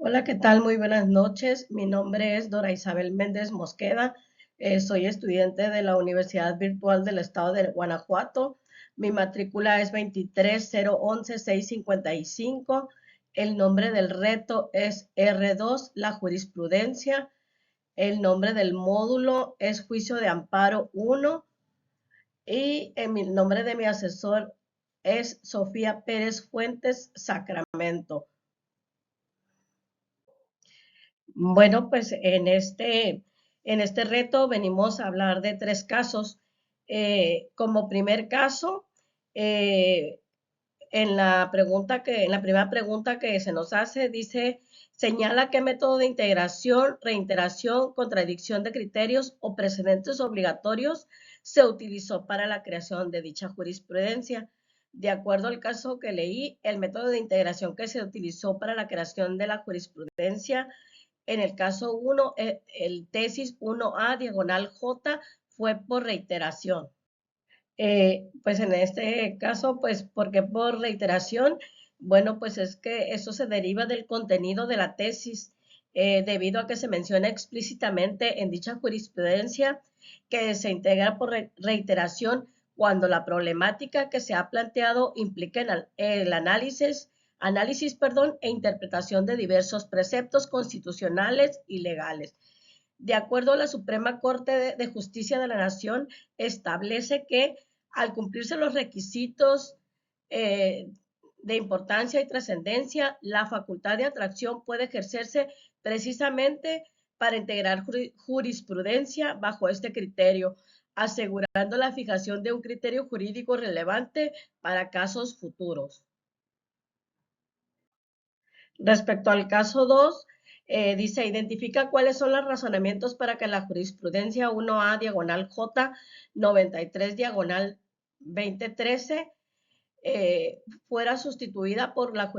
Hola, ¿qué tal? Muy buenas noches. Mi nombre es Dora Isabel Méndez Mosqueda. Soy estudiante de la Universidad Virtual del Estado de Guanajuato. Mi matrícula es 23011-655. El nombre del reto es R2, la jurisprudencia. El nombre del módulo es Juicio de Amparo 1. Y el nombre de mi asesor es Sofía Pérez Fuentes Sacramento. Bueno, pues en este reto venimos a hablar de tres casos. Como primer caso, eh, en la primera pregunta que se nos hace, dice, señala qué método de integración, reiteración, contradicción de criterios o precedentes obligatorios se utilizó para la creación de dicha jurisprudencia. De acuerdo al caso que leí, el método de integración que se utilizó para la creación de la jurisprudencia en el caso 1, el tesis 1A diagonal J fue por reiteración. Pues en este caso, pues, ¿por qué por reiteración? Bueno, pues es que eso se deriva del contenido de la tesis, debido a que se menciona explícitamente en dicha jurisprudencia que se integra por reiteración cuando la problemática que se ha planteado implica el análisis, e interpretación de diversos preceptos constitucionales y legales. De acuerdo a la Suprema Corte de Justicia de la Nación, establece que al cumplirse los requisitos eh, de importancia y trascendencia, la facultad de atracción puede ejercerse precisamente para integrar jurisprudencia bajo este criterio, asegurando la fijación de un criterio jurídico relevante para casos futuros. Respecto al caso 2, dice, identifica cuáles son los razonamientos para que la jurisprudencia 1A diagonal J 93 diagonal 2013 fuera sustituida por la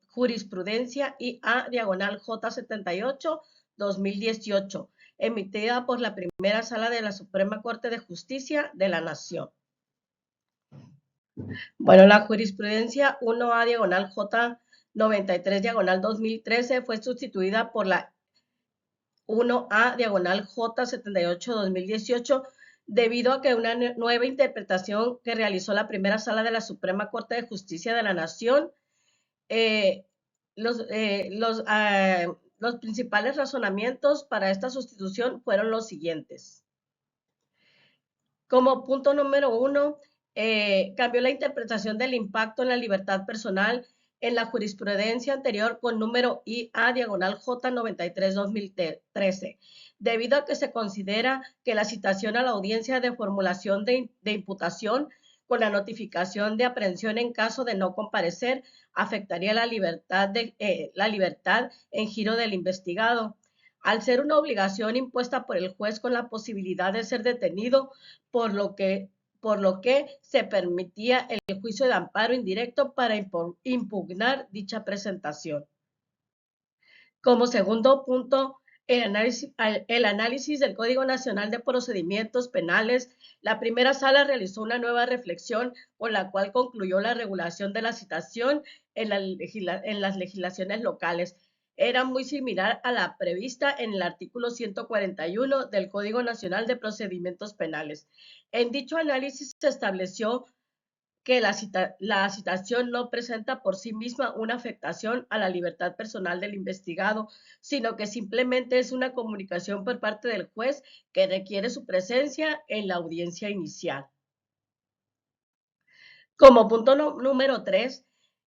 jurisprudencia IA diagonal J 78 2018, emitida por la primera sala de la Suprema Corte de Justicia de la Nación. Bueno, la jurisprudencia 1A diagonal J 93 diagonal 2013 fue sustituida por la 1A diagonal J 78 2018 debido a que una nueva interpretación que realizó la primera sala de la Suprema Corte de Justicia de la Nación, eh, los, eh, los, uh, los principales razonamientos para esta sustitución fueron los siguientes. Como punto número 1, cambió la interpretación del impacto en la libertad personal en la jurisprudencia anterior con número IA diagonal J 93 2013, debido a que se considera que la citación a la audiencia de formulación de imputación con la notificación de aprehensión en caso de no comparecer afectaría la libertad en giro del investigado. Al ser una obligación impuesta por el juez con la posibilidad de ser detenido, por lo que, por lo que se permitía el juicio de amparo indirecto para impugnar dicha presentación. Como segundo punto, el análisis del Código Nacional de Procedimientos Penales, la primera sala realizó una nueva reflexión con la cual concluyó la regulación de la citación en las legislaciones locales. Era muy similar a la prevista en el artículo 141 del Código Nacional de Procedimientos Penales. En dicho análisis se estableció que la citación no presenta por sí misma una afectación a la libertad personal del investigado, sino que simplemente es una comunicación por parte del juez que requiere su presencia en la audiencia inicial. Como punto número 3,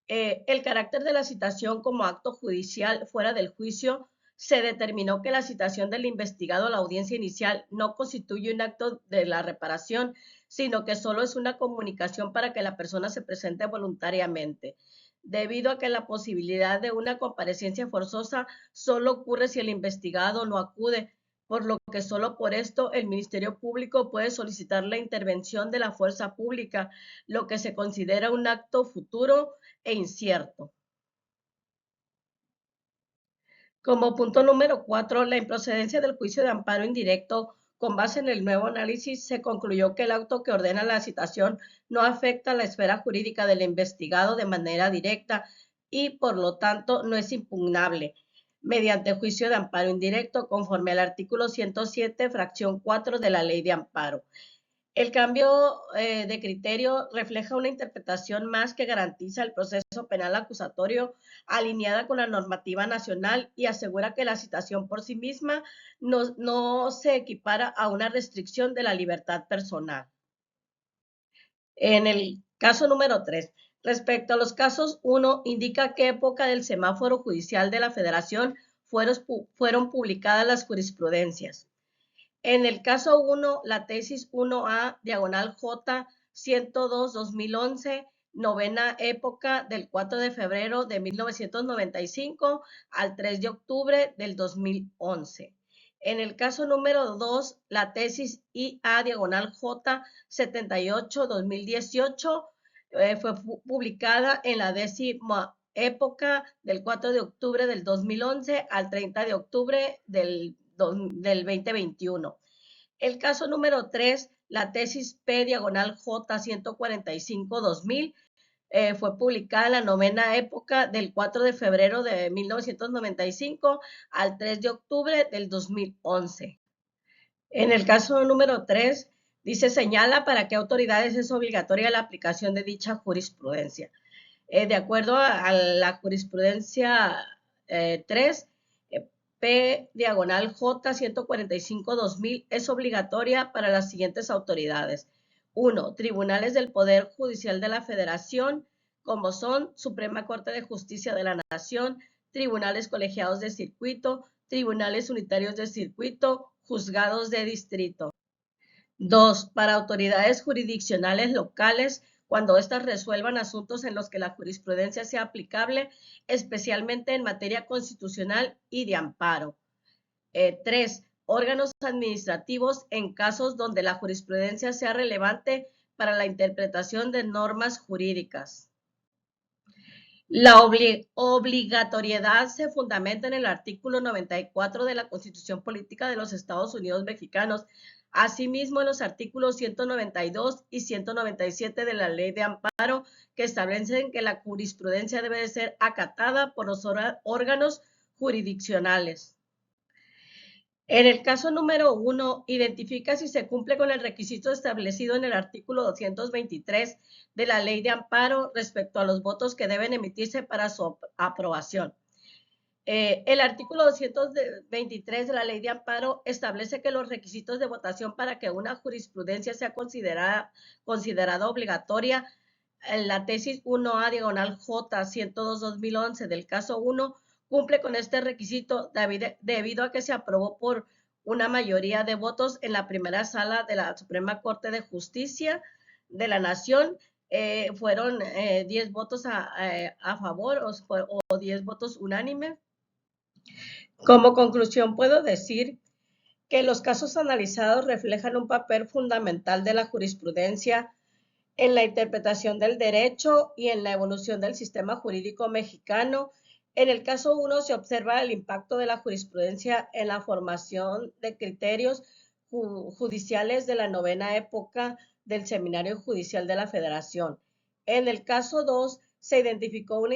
el carácter de la citación como acto judicial fuera del juicio, se determinó que la citación del investigado a la audiencia inicial no constituye un acto de la reparación, sino que solo es una comunicación para que la persona se presente voluntariamente, debido a que la posibilidad de una comparecencia forzosa solo ocurre si el investigado no acude, por lo que solo por esto el Ministerio Público puede solicitar la intervención de la fuerza pública, lo que se considera un acto futuro e incierto. Como punto número 4, la improcedencia del juicio de amparo indirecto. Con base en el nuevo análisis, se concluyó que el auto que ordena la citación no afecta a la esfera jurídica del investigado de manera directa y, por lo tanto, no es impugnable. mediante juicio de amparo indirecto, conforme al artículo 107, fracción 4 de la Ley de Amparo. El cambio de criterio refleja una interpretación más que garantiza el proceso penal acusatorio alineada con la normativa nacional y asegura que la citación por sí misma no se equipara a una restricción de la libertad personal. En el caso número 3, respecto a los casos 1, indica qué época del semáforo judicial de la Federación fueron publicadas las jurisprudencias. En el caso 1, la tesis 1A, diagonal J, 102-2011, novena época del 4 de febrero de 1995 al 3 de octubre del 2011. En el caso número 2, la tesis IA, diagonal J, 78-2018, fue publicada en la décima época del 4 de octubre del 2011 al 30 de octubre del 2021. El caso número 3, la tesis P diagonal J 145-2000, fue publicada en la novena época del 4 de febrero de 1995 al 3 de octubre del 2011. En el caso número 3, dice, señala para qué autoridades es obligatoria la aplicación de dicha jurisprudencia. De acuerdo a la jurisprudencia 3, P diagonal J 145-2000 es obligatoria para las siguientes autoridades. 1. Tribunales del Poder Judicial de la Federación, como son Suprema Corte de Justicia de la Nación, tribunales colegiados de circuito, tribunales unitarios de circuito, juzgados de distrito. 2. Para autoridades jurisdiccionales locales, cuando éstas resuelvan asuntos en los que la jurisprudencia sea aplicable, especialmente en materia constitucional y de amparo. 3. Órganos administrativos en casos donde la jurisprudencia sea relevante para la interpretación de normas jurídicas. La obligatoriedad se fundamenta en el artículo 94 de la Constitución Política de los Estados Unidos Mexicanos, asimismo en los artículos 192 y 197 de la Ley de Amparo, que establecen que la jurisprudencia debe de ser acatada por los órganos jurisdiccionales. En el caso número 1, identifica si se cumple con el requisito establecido en el artículo 223 de la Ley de Amparo respecto a los votos que deben emitirse para su aprobación. El artículo 223 de la Ley de Amparo establece que los requisitos de votación para que una jurisprudencia sea considerada obligatoria, la tesis 1A diagonal J 102-2011 del caso 1, cumple con este requisito debido a que se aprobó por una mayoría de votos en la primera sala de la Suprema Corte de Justicia de la Nación. Fueron 10 votos a favor o 10 votos unánime. Como conclusión, puedo decir que los casos analizados reflejan un papel fundamental de la jurisprudencia en la interpretación del derecho y en la evolución del sistema jurídico mexicano. En el caso 1 se observa el impacto de la jurisprudencia en la formación de criterios judiciales de la novena época del Seminario Judicial de la Federación. En el caso 2 se identificó una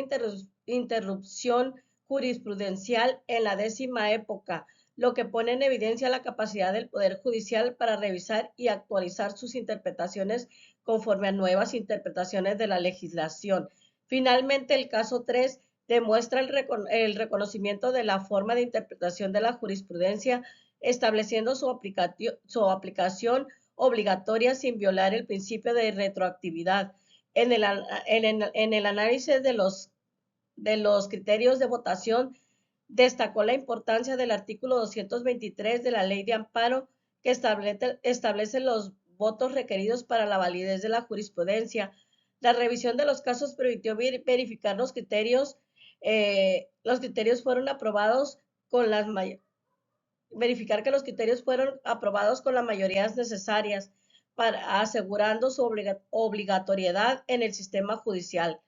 interrupción jurisprudencial en la décima época, lo que pone en evidencia la capacidad del Poder Judicial para revisar y actualizar sus interpretaciones conforme a nuevas interpretaciones de la legislación. Finalmente, el caso 3 demuestra el reconocimiento de la forma de interpretación de la jurisprudencia, estableciendo su aplicación obligatoria sin violar el principio de retroactividad. En el análisis de los criterios de votación, destacó la importancia del artículo 223 de la Ley de Amparo, que establece los votos requeridos para la validez de la jurisprudencia. La revisión de los casos permitió verificar los criterios fueron aprobados con verificar que los criterios fueron aprobados con las mayorías necesarias, asegurando su obligatoriedad en el sistema judicial,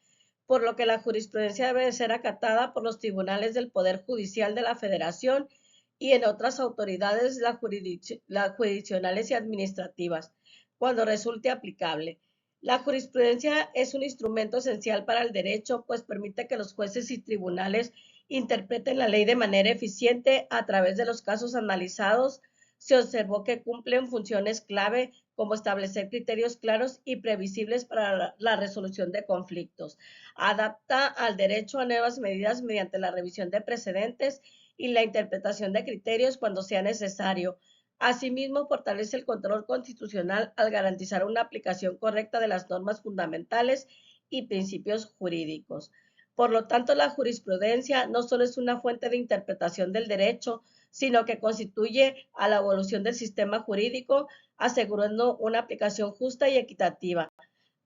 por lo que la jurisprudencia debe ser acatada por los tribunales del Poder Judicial de la Federación y en otras autoridades jurisdiccionales y administrativas, cuando resulte aplicable. La jurisprudencia es un instrumento esencial para el derecho, pues permite que los jueces y tribunales interpreten la ley de manera eficiente. A través de los casos analizados, se observó que cumplen funciones clave como establecer criterios claros y previsibles para la resolución de conflictos. Adapta al derecho a nuevas medidas mediante la revisión de precedentes y la interpretación de criterios cuando sea necesario. Asimismo, fortalece el control constitucional al garantizar una aplicación correcta de las normas fundamentales y principios jurídicos. Por lo tanto, la jurisprudencia no solo es una fuente de interpretación del derecho, sino que constituye a la evolución del sistema jurídico, asegurando una aplicación justa y equitativa.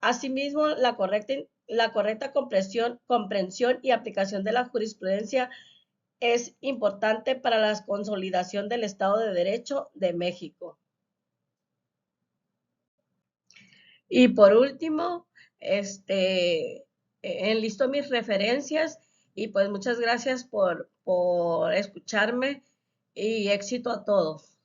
Asimismo, la correcta comprensión y aplicación de la jurisprudencia es importante para la consolidación del Estado de Derecho de México. Y por último, enlisto mis referencias y pues muchas gracias por escucharme y éxito a todos.